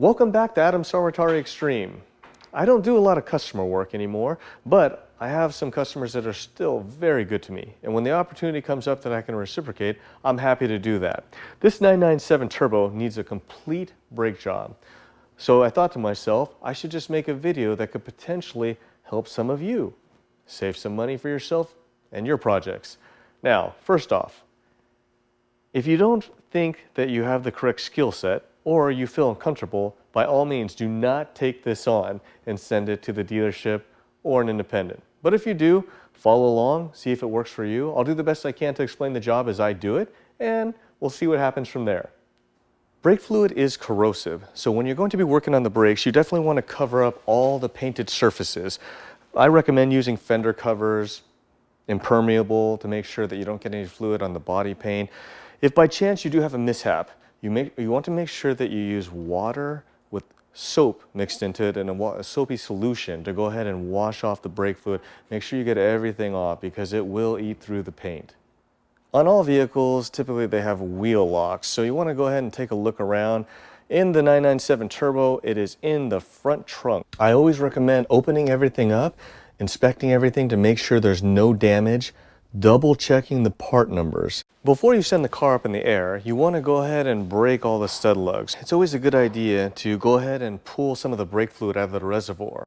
Welcome back to Adam Sarwatari Extreme. I don't do a lot of customer work anymore, but I have some customers that are still very good to me. And when the opportunity comes up that I can reciprocate, I'm happy to do that. This 997 Turbo needs a complete brake job. So I thought to myself, I should just make a video that could potentially help some of you save some money for yourself and your projects. Now, first off, if you don't think that you have the correct skill set or you feel uncomfortable, by all means do not take this on and send it to the dealership or an independent. But if you do, follow along, see if it works for you. I'll do the best I can to explain the job as I do it, and we'll see what happens from there. Brake fluid is corrosive, so when you're going to be working on the brakes, you definitely want to cover up all the painted surfaces. I recommend using fender covers, impermeable, to make sure that you don't get any fluid on the body paint. If by chance you do have a mishap, you want to make sure that you use water with soap mixed into it and a soapy solution to go ahead and wash off the brake fluid. Make sure you get everything off because it will eat through the paint. On all vehicles, typically they have wheel locks, so you want to go ahead and take a look around. In the 997 Turbo, it is in the front trunk. I always recommend opening everything up, inspecting everything to make sure there's no damage, double checking the part numbers. Before you send the car up in the air, you want to go ahead and break all the stud lugs. It's always a good idea to go ahead and pull some of the brake fluid out of the reservoir.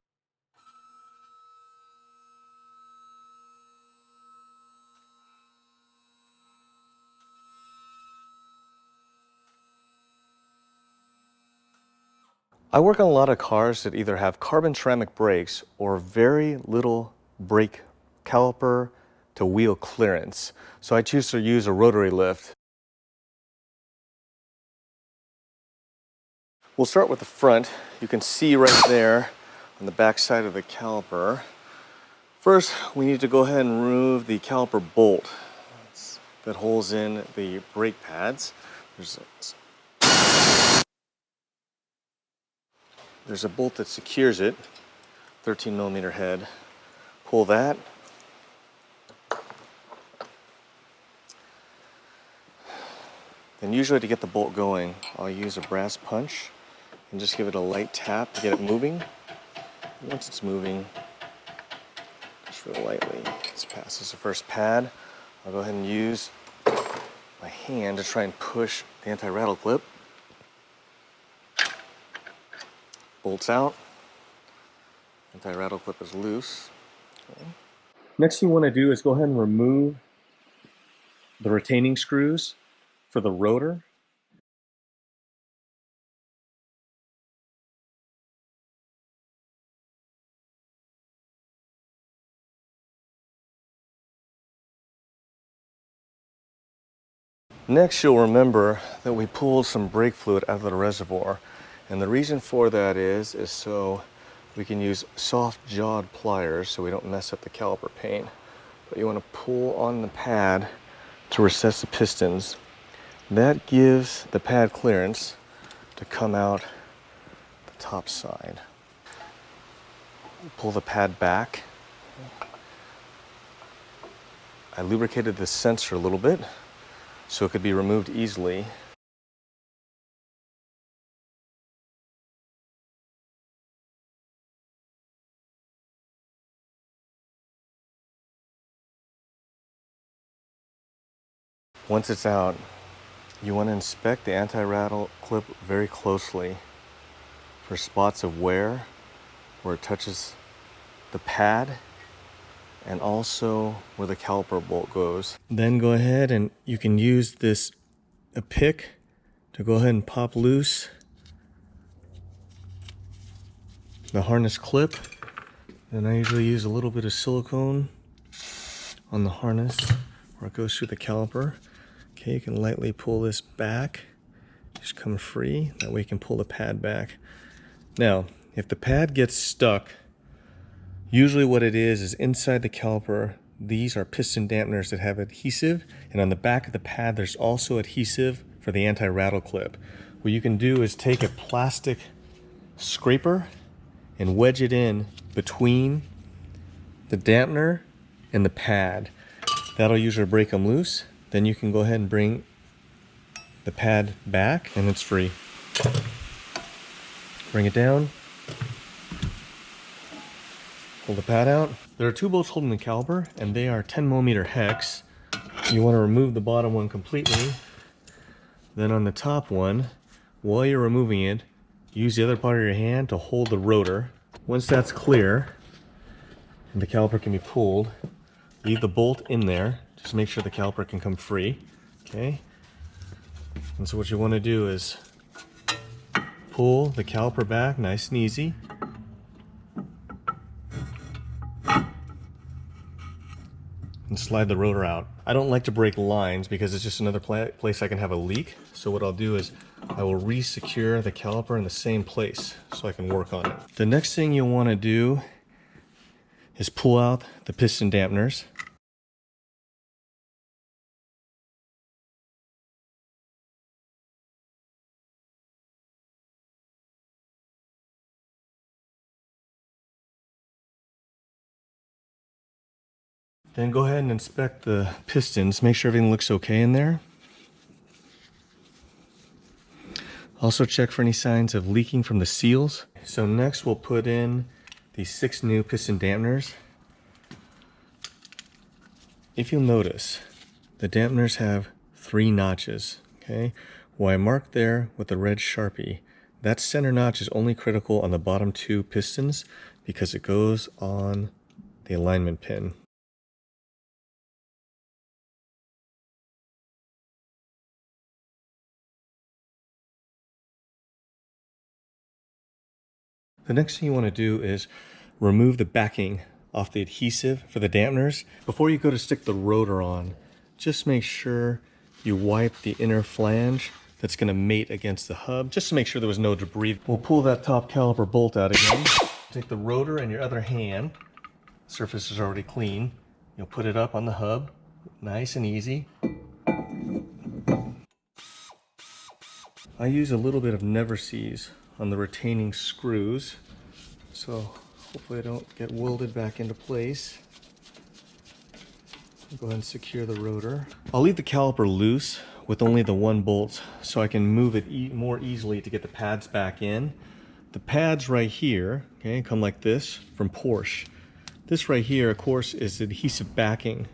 I work on a lot of cars that either have carbon ceramic brakes or very little brake caliper to wheel clearance. So I choose to use a rotary lift. We'll start with the front. You can see right there on the back side of the caliper. First, we need to go ahead and remove the caliper bolt that holds in the brake pads. There's a bolt that secures it, 13mm head. Pull that. And usually to get the bolt going, I'll use a brass punch and just give it a light tap to get it moving. Once it's moving, just real lightly, this passes the first pad. I'll go ahead and use my hand to try and push the anti-rattle clip. Bolts out. Anti-rattle clip is loose. Okay. Next thing you want to do is go ahead and remove the retaining screws for the rotor. Next, you'll remember that we pulled some brake fluid out of the reservoir. And the reason for that is so we can use soft-jawed pliers so we don't mess up the caliper paint. But you want to pull on the pad to recess the pistons. That gives the pad clearance to come out the top side. Pull the pad back. I lubricated the sensor a little bit so it could be removed easily. Once it's out, you want to inspect the anti-rattle clip very closely for spots of wear where it touches the pad and also where the caliper bolt goes. Then go ahead and you can use a pick to go ahead and pop loose the harness clip. And I usually use a little bit of silicone on the harness where it goes through the caliper. Okay, you can lightly pull this back, just come free, that way you can pull the pad back. Now, if the pad gets stuck, usually what it is inside the caliper, these are piston dampeners that have adhesive, and on the back of the pad there's also adhesive for the anti-rattle clip. What you can do is take a plastic scraper and wedge it in between the dampener and the pad. That'll usually break them loose. Then you can go ahead and bring the pad back and it's free. Bring it down. Pull the pad out. There are two bolts holding the caliper, and they are 10mm hex. You want to remove the bottom one completely. Then on the top one, while you're removing it, use the other part of your hand to hold the rotor. Once that's clear, and the caliper can be pulled, leave the bolt in there. Just make sure the caliper can come free. Okay? And so what you want to do is pull the caliper back nice and easy. And slide the rotor out. I don't like to break lines because it's just another place I can have a leak. So what I'll do is I will re-secure the caliper in the same place so I can work on it. The next thing you'll want to do is pull out the piston dampeners. Then go ahead and inspect the pistons, make sure everything looks okay in there. Also check for any signs of leaking from the seals. So next we'll put in these 6 new piston dampeners. If you'll notice, the dampeners have 3 notches, okay? Well, I marked there with the red Sharpie. That center notch is only critical on the bottom 2 pistons because it goes on the alignment pin. The next thing you want to do is remove the backing off the adhesive for the dampeners. Before you go to stick the rotor on, just make sure you wipe the inner flange that's going to mate against the hub, just to make sure there was no debris. We'll pull that top caliper bolt out again. Take the rotor in your other hand. The surface is already clean. You'll put it up on the hub, nice and easy. I use a little bit of Never Seize on the retaining screws, so hopefully I don't get welded back into place. Go ahead and secure the rotor. I'll leave the caliper loose with only the 1 bolt so I can move it more easily to get the pads back in. The pads right here, okay, come like this from Porsche. This right here, of course, is adhesive backing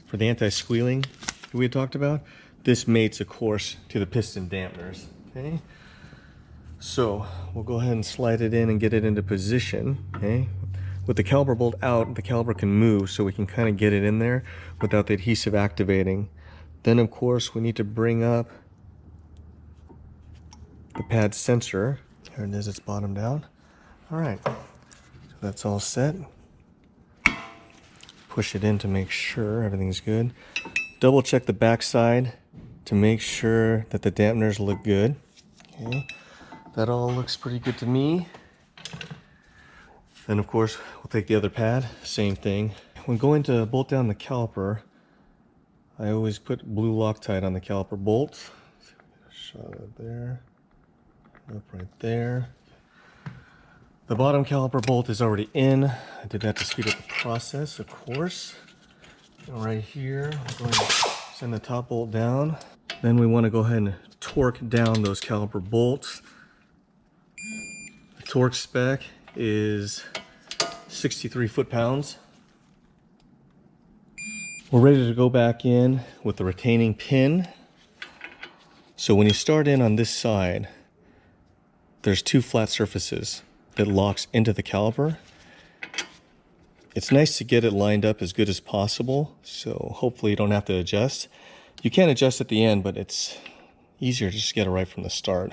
for the anti-squealing that we had talked about. This mates, of course, to the piston dampeners, okay? So we'll go ahead and slide it in and get it into position, okay? With the caliper bolt out, the caliper can move so we can kind of get it in there without the adhesive activating. Then of course we need to bring up the pad sensor. There it is, it's bottomed out. All right, so that's all set. Push it in to make sure everything's good. Double check the back side to make sure that the dampeners look good, okay? That all looks pretty good to me. Then of course, we'll take the other pad, same thing. When going to bolt down the caliper, I always put blue Loctite on the caliper bolt. Shot it there, up right there. The bottom caliper bolt is already in. I did that to speed up the process, of course. And right here, I'm going to send the top bolt down. Then we want to go ahead and torque down those caliper bolts. The torque spec is 63 foot-pounds. We're ready to go back in with the retaining pin. So when you start in on this side, there's 2 flat surfaces that locks into the caliper. It's nice to get it lined up as good as possible, so hopefully you don't have to adjust. You can adjust at the end, but it's easier to just get it right from the start.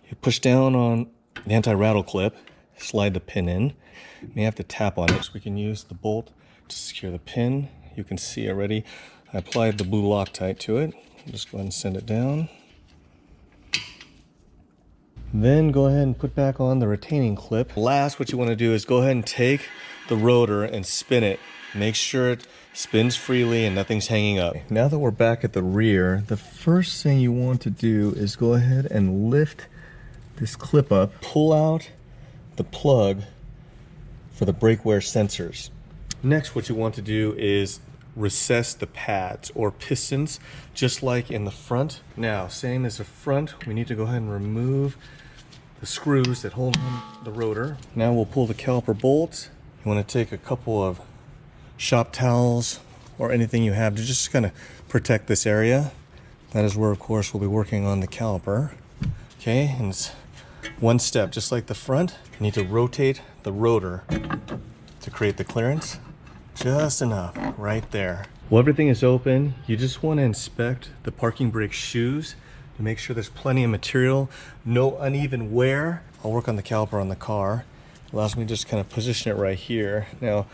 You push down on the anti-rattle clip, slide the pin in. You may have to tap on it, so we can use the bolt to secure the pin. You can see already I applied the blue Loctite to it. I'll just go ahead and send it down. Then go ahead and put back on the retaining clip. Last, what you want to do is go ahead and take the rotor and spin it. Make sure it spins freely and nothing's hanging up. Now that we're back at the rear, the first thing you want to do is go ahead and lift this clip up, pull out the plug for the brake wear sensors. Next, what you want to do is recess the pads or pistons, just like in the front. Now, same as the front, we need to go ahead and remove the screws that hold on the rotor. Now we'll pull the caliper bolts. You want to take a couple of shop towels or anything you have to just kind of protect this area. That is where, of course, we'll be working on the caliper. Okay, and it's one step, just like the front. You need to rotate the rotor to create the clearance. Just enough, right there. Well, everything is open. You just want to inspect the parking brake shoes to make sure there's plenty of material, no uneven wear. I'll work on the caliper on the car. It allows me to just kind of position it right here. Now,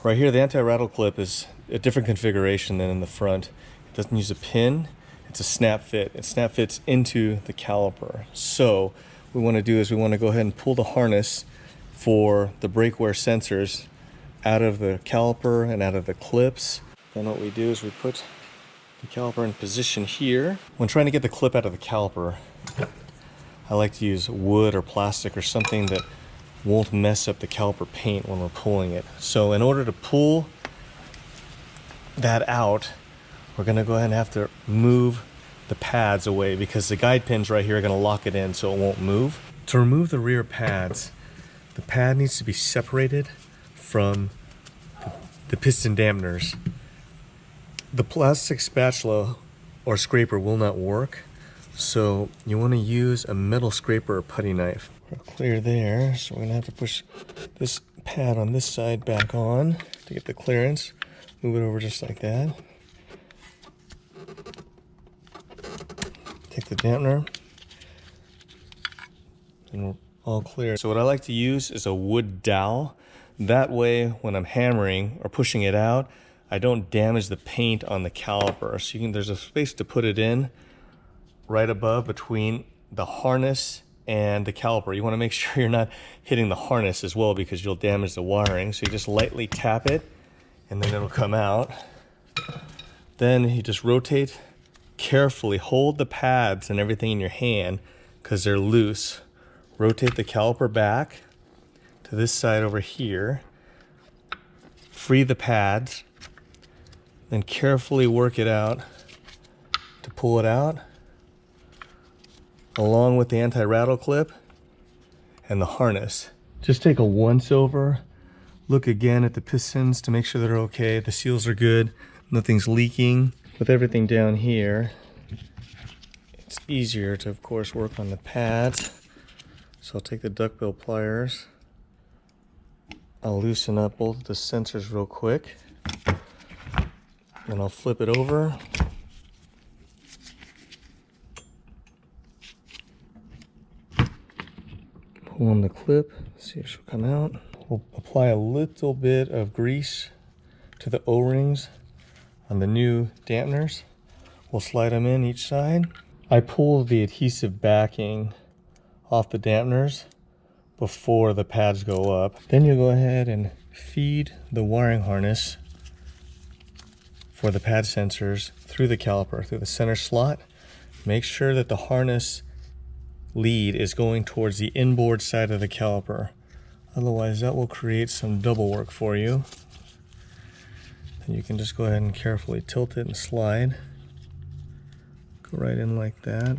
right here, the anti-rattle clip is a different configuration than in the front. It doesn't use a pin. It's a snap fit. It snap fits into the caliper. So what we want to do is we want to go ahead and pull the harness for the brake wear sensors out of the caliper and out of the clips. Then what we do is we put the caliper in position here. When trying to get the clip out of the caliper, I like to use wood or plastic or something that won't mess up the caliper paint when we're pulling it. So in order to pull that out, we're gonna go ahead and have to move the pads away because the guide pins right here are gonna lock it in so it won't move. To remove the rear pads, the pad needs to be separated from the piston dampeners. The plastic spatula or scraper will not work, so you want to use a metal scraper or putty knife. We're clear there, so we're going to have to push this pad on this side back on to get the clearance. Move it over just like that. Take the dampener, and we're all clear. So what I like to use is a wood dowel. That way, when I'm hammering or pushing it out, I don't damage the paint on the caliper. So there's a space to put it in right above between the harness and the caliper. You want to make sure you're not hitting the harness as well because you'll damage the wiring. So you just lightly tap it and then it'll come out. Then you just rotate carefully, hold the pads and everything in your hand because they're loose. Rotate the caliper back to this side over here. Free the pads. Then carefully work it out to pull it out, along with the anti-rattle clip and the harness. Just take a once over, look again at the pistons to make sure they're okay, the seals are good, nothing's leaking. With everything down here, it's easier to, of course, work on the pads. So I'll take the duckbill pliers. I'll loosen up both the sensors real quick. Then I'll flip it over. Pull on the clip, see if she'll come out. We'll apply a little bit of grease to the O-rings on the new dampeners. We'll slide them in each side. I pull the adhesive backing off the dampeners before the pads go up. Then you go ahead and feed the wiring harness for the pad sensors through the caliper, through the center slot. Make sure that the harness lead is going towards the inboard side of the caliper. Otherwise, that will create some double work for you. And you can just go ahead and carefully tilt it and slide. Go right in like that.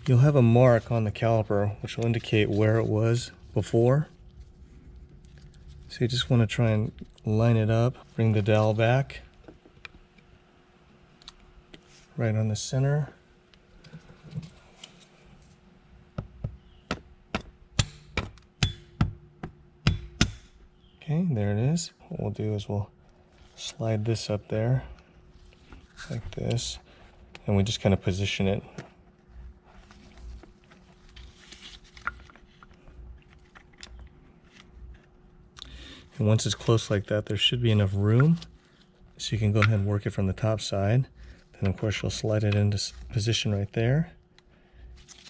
You'll have a mark on the caliper which will indicate where it was before. So you just want to try and line it up, bring the dowel back, right on the center. Okay, there it is. What we'll do is we'll slide this up there, like this, and we just kind of position it. And once it's close like that, there should be enough room so you can go ahead and work it from the top side. Then of course you'll slide it into position right there.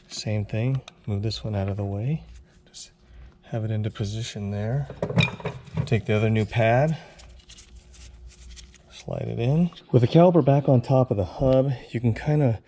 Same thing, move this one out of the way. Just have it into position there. Take the other new pad, slide it in. With the caliper back on top of the hub, you can kind of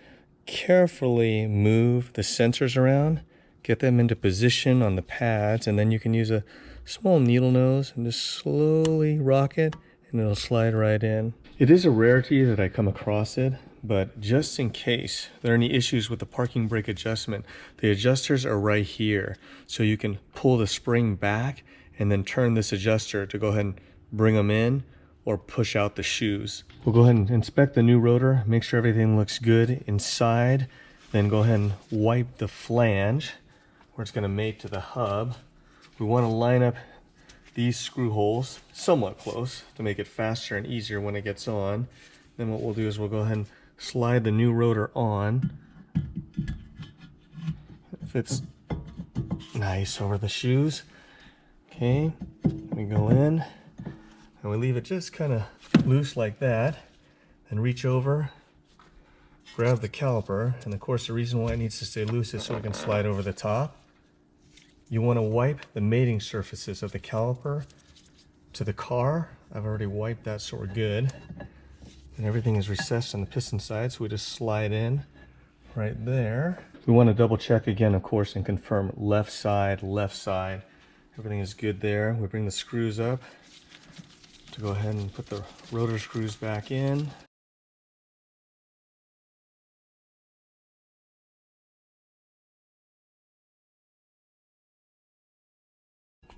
carefully move the sensors around, get them into position on the pads, and then you can use a small needle nose and just slowly rock it and it'll slide right in. It is a rarity that I come across it, but just in case there are any issues with the parking brake adjustment, the adjusters are right here. So you can pull the spring back and then turn this adjuster to go ahead and bring them in or push out the shoes. We'll go ahead and inspect the new rotor, make sure everything looks good inside, then go ahead and wipe the flange where it's going to mate to the hub. We want to line up these screw holes somewhat close to make it faster and easier when it gets on. Then what we'll do is we'll go ahead and slide the new rotor on. It fits nice over the shoes. Okay, we go in and we leave it just kind of loose like that. Then reach over, grab the caliper, and of course the reason why it needs to stay loose is so we can slide over the top. You want to wipe the mating surfaces of the caliper to the car. I've already wiped that so we're good. And everything is recessed on the piston side, so we just slide in right there. We want to double check again, of course, and confirm left side, left side. Everything is good there. We bring the screws up to go ahead and put the rotor screws back in.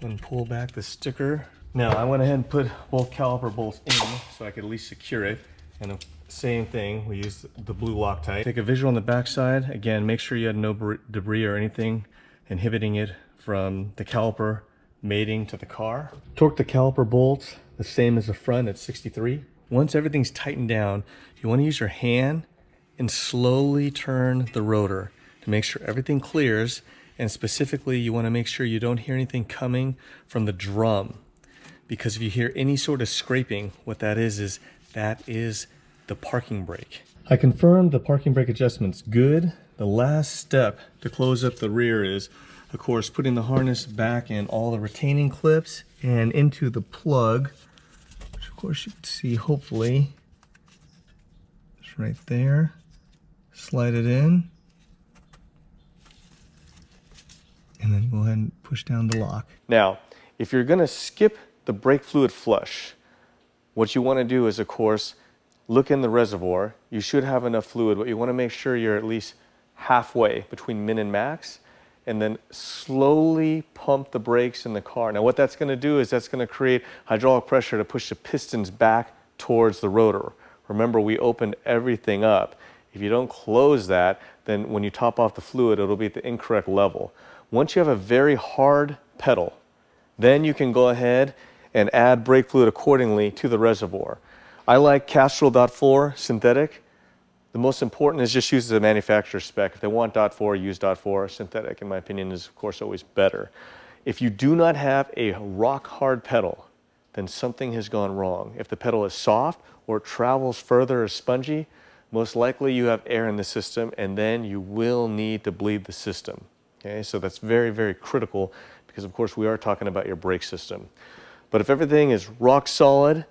And pull back the sticker. Now I went ahead and put both caliper bolts in so I could at least secure it. And the same thing, we use the blue Loctite. Take a visual on the back side. Again, make sure you had no debris or anything inhibiting it from the caliper mating to the car. Torque the caliper bolts the same as the front at 63. Once everything's tightened down, you want to use your hand and slowly turn the rotor to make sure everything clears. And specifically, you want to make sure you don't hear anything coming from the drum. Because if you hear any sort of scraping, what that is the parking brake. I confirmed the parking brake adjustment's good. The last step to close up the rear is, of course, putting the harness back in all the retaining clips and into the plug, which of course you can see hopefully. It's right there. Slide it in. And then go ahead and push down the lock. Now, if you're going to skip the brake fluid flush, what you want to do is, of course, look in the reservoir. You should have enough fluid, but you want to make sure you're at least halfway between min and max, and then slowly pump the brakes in the car. Now, what that's going to do is that's going to create hydraulic pressure to push the pistons back towards the rotor. Remember, we opened everything up. If you don't close that, then when you top off the fluid, it'll be at the incorrect level. Once you have a very hard pedal, then you can go ahead and add brake fluid accordingly to the reservoir. I like Castrol .4 synthetic. The most important is just use the manufacturer's spec. If they want .4, use .4. Synthetic, in my opinion, is of course always better. If you do not have a rock hard pedal, then something has gone wrong. If the pedal is soft or it travels further or spongy, most likely you have air in the system, and then you will need to bleed the system. Okay, so that's very, very critical because, of course, we are talking about your brake system. But if everything is rock solid,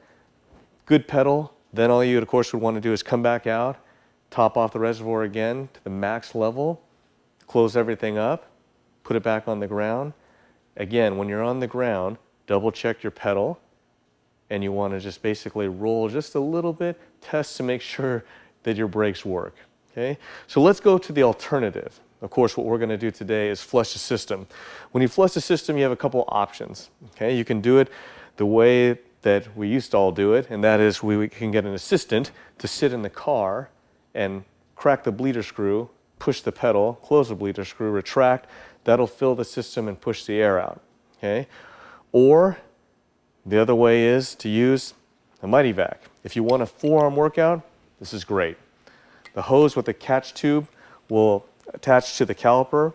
good pedal, then all you, of course, would want to do is come back out, top off the reservoir again to the max level, close everything up, put it back on the ground. Again, when you're on the ground, double check your pedal, and you want to just basically roll just a little bit, test to make sure that your brakes work. Okay, so let's go to the alternative. Of course, what we're going to do today is flush the system. When you flush the system, you have a couple options. Okay, you can do it the way that we used to all do it, and that is we can get an assistant to sit in the car and crack the bleeder screw, push the pedal, close the bleeder screw, retract. That'll fill the system and push the air out. Okay, or the other way is to use a Mighty Vac. If you want a forearm workout, this is great. The hose with the catch tube will attach to the caliper,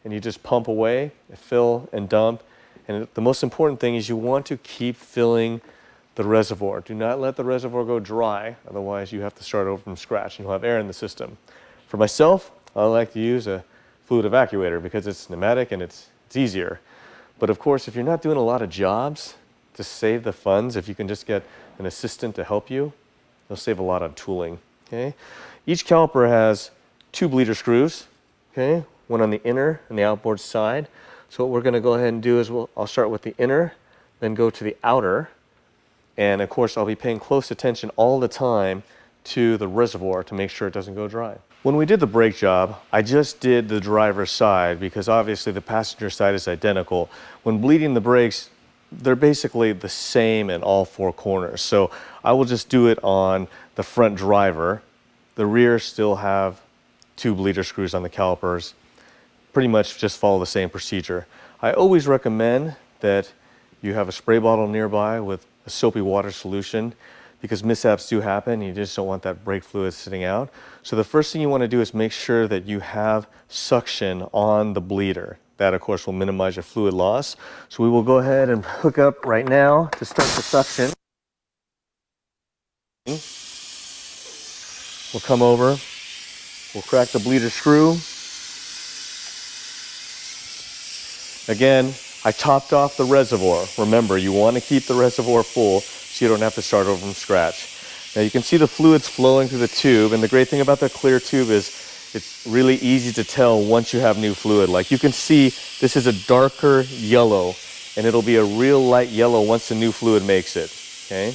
and you just pump away, fill and dump. And the most important thing is you want to keep filling the reservoir. Do not let the reservoir go dry, otherwise you have to start over from scratch and you'll have air in the system. For myself, I like to use a fluid evacuator because it's pneumatic and it's easier. But of course, if you're not doing a lot of jobs, to save the funds, if you can just get an assistant to help you, you'll save a lot on tooling. Okay? Each caliper has 2 bleeder screws, okay? One on the inner and the outboard side. So what we're going to go ahead and do is I'll start with the inner, then go to the outer, and of course I'll be paying close attention all the time to the reservoir to make sure it doesn't go dry. When we did the brake job, I just did the driver's side because obviously the passenger side is identical. When bleeding the brakes, they're basically the same in all four corners. So I will just do it on the front driver. The rear still have 2 bleeder screws on the calipers. Pretty much just follow the same procedure. I always recommend that you have a spray bottle nearby with a soapy water solution because mishaps do happen. You just don't want that brake fluid sitting out. So the first thing you want to do is make sure that you have suction on the bleeder. That, of course, will minimize your fluid loss. So we will go ahead and hook up right now to start the suction. We'll come over, we'll crack the bleeder screw. Again, I topped off the reservoir. Remember, you want to keep the reservoir full so you don't have to start over from scratch. Now you can see the fluids flowing through the tube, and the great thing about the clear tube is it's really easy to tell once you have new fluid. Like you can see, this is a darker yellow, and it'll be a real light yellow once the new fluid makes it, okay?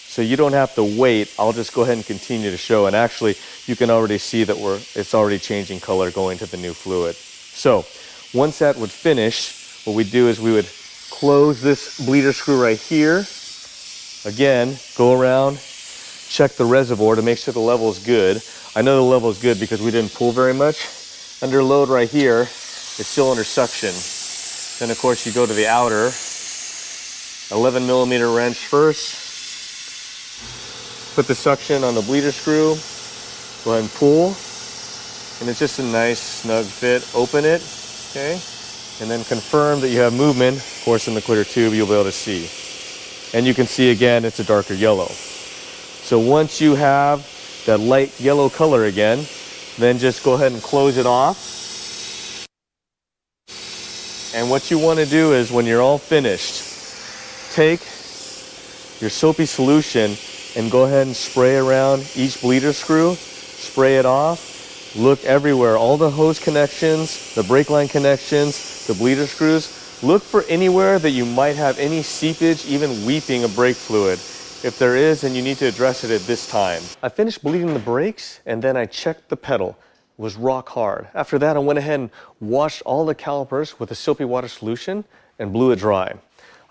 So you don't have to wait. I'll just go ahead and continue to show, and actually you can already see that it's already changing color going to the new fluid. So once that would finish, what we do is we would close this bleeder screw right here. Again, go around, check the reservoir to make sure the level is good. I know the level is good because we didn't pull very much. Under load right here, it's still under suction. Then of course you go to the outer 11mm wrench first. Put the suction on the bleeder screw, go ahead and pull, and it's just a nice snug fit. Open it, okay, and then confirm that you have movement. Of course, in the clear tube, you'll be able to see. And you can see again, it's a darker yellow. So once you have that light yellow color again, then just go ahead and close it off. And what you want to do is when you're all finished, take your soapy solution and go ahead and spray around each bleeder screw, spray it off, look everywhere, all the hose connections, the brake line connections, the bleeder screws. Look for anywhere that you might have any seepage, even weeping of brake fluid. If there is, then you need to address it at this time. I finished bleeding the brakes and then I checked the pedal. It was rock hard. After that, I went ahead and washed all the calipers with a soapy water solution and blew it dry.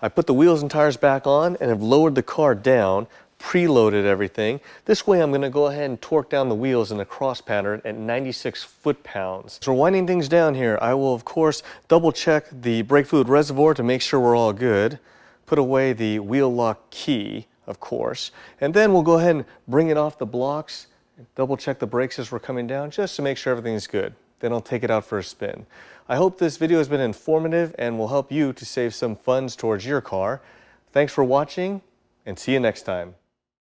I put the wheels and tires back on and have lowered the car down, preloaded everything. This way I'm going to go ahead and torque down the wheels in a cross pattern at 96 foot-pounds. So winding things down here, I will of course double check the brake fluid reservoir to make sure we're all good. Put away the wheel lock key, of course, and then we'll go ahead and bring it off the blocks, double check the brakes as we're coming down just to make sure everything's good. Then I'll take it out for a spin. I hope this video has been informative and will help you to save some funds towards your car. Thanks for watching and see you next time.